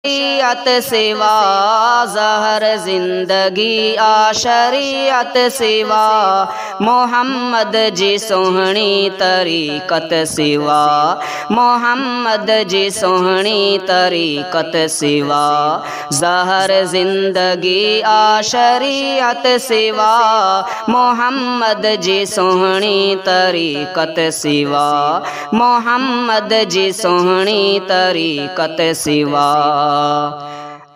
शरीयत सिवा ज़हर ज़िंदगी आ शरीयत सिवा मोहम्मद जी सोहणी तरीक़त सिवा मोहम्मद जी सोहणी तरीक़त सिवा ज़हर ज़िंदगी आ शरीयत सिवा मोहम्मद जी सोहणी तरीक़त सिवा मोहम्मद जी सोहणी तरीक़त सिवा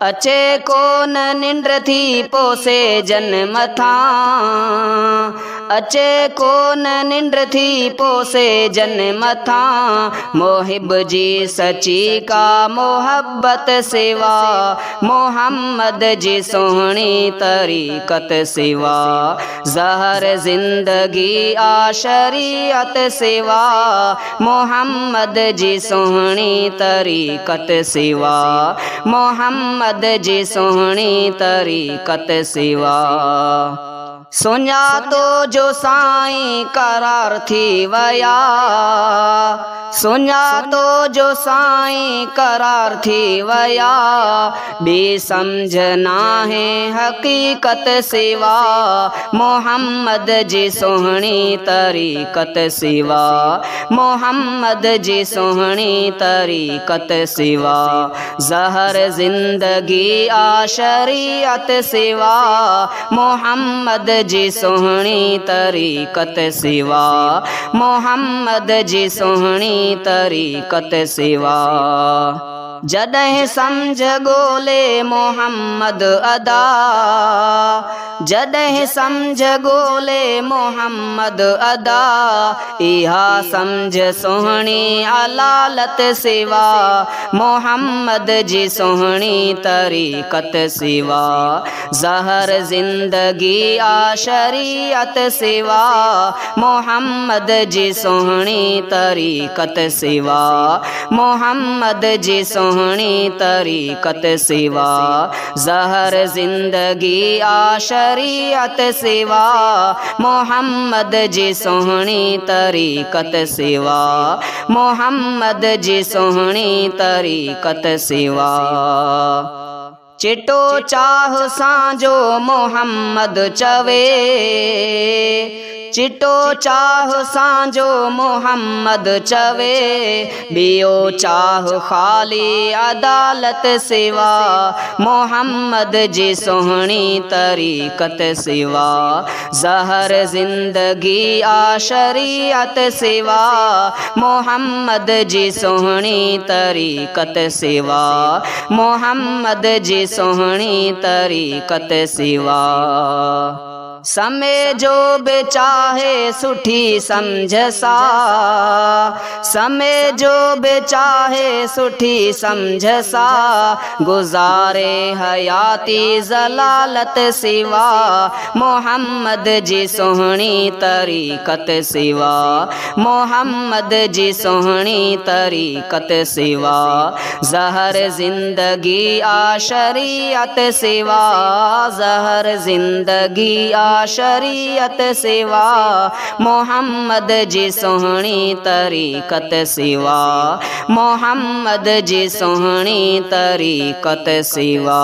अचे कोन निंड थी पोसे जन मथा अचे कोन निंड थी पोसे जन मथा मोहिब जी सची का मोहब्बत सिवा मोहम्मद जी सोहणी तरीक़त सिवा ज़हर ज़िंदगी आ शरीयत सिवा मोहम्मद जी सोहणी तरीक़त सिवा मोहम्मद जी सोहणी तरीक़त सिवा सुञा तो जो साईं करार थी वया सुञा तो जो साईं करार थी वया बे समझ नाहे हकीकत सिवा मोहम्मद जी सोहणी तरीक़त सिवा मोहम्मद जी सोहणी तरीक़त सिवा ज़हर ज़िंदगी आ शरीयत सिवा मोहम्मद जी सोहणी तरीक़त सिवा मोहम्मद जी सोहणी तरीक़त सिवा जॾहिं समझ ॻोल्हे मोहम्मद अदा जॾहिं समझ ॻोल्हे मोहम्मद अदा इहा समझ सोहणी अलालत सिवा मोहम्मद जी सोहणी तरीक़त सिवा ज़हर ज़िंदगी आ शरीयत सिवा मोहम्मद जी सोहणी तरीक़त सिवा मोहम्मद जी सोहणी तरीक़त सिवा ज़हर ज़िंदगी आ शरीयत सिवा मोहम्मद जी सोहणी तरीक़त सिवा मोहम्मद जी सोहणी तरीक़त सिवा चिटो चाह सां मोहम्मद चवे चिटो चाह सां मोहम्मद चवे बियो चाह खाली अदालत सिवा मोहम्मद जी सोहणी तरीक़त सिवा ज़हर ज़िंदगी आ शरीयत सिवा मोहम्मद जी सोहणी तरीक़त सिवा मोहम्मद जी सोहणी तरीक़त सिवा समय जो बि चाहे सुठी समझ सा समय जो बि चाहे सुठी समझ सा गुज़ारे हयाती ज़लालत सिवा मोहम्मद जी सोहणी तरीक़त सिवा मोहम्मद जी सोहणी तरीक़त सिवा ज़हर ज़िंदगी आ शरीयत सिवा ज़हर ज़िंदगी आ शरीयत सिवा मोहम्मद जी सोहणी तरीक़त सिवा मोहम्मद जी सोहणी तरीक़त सिवा।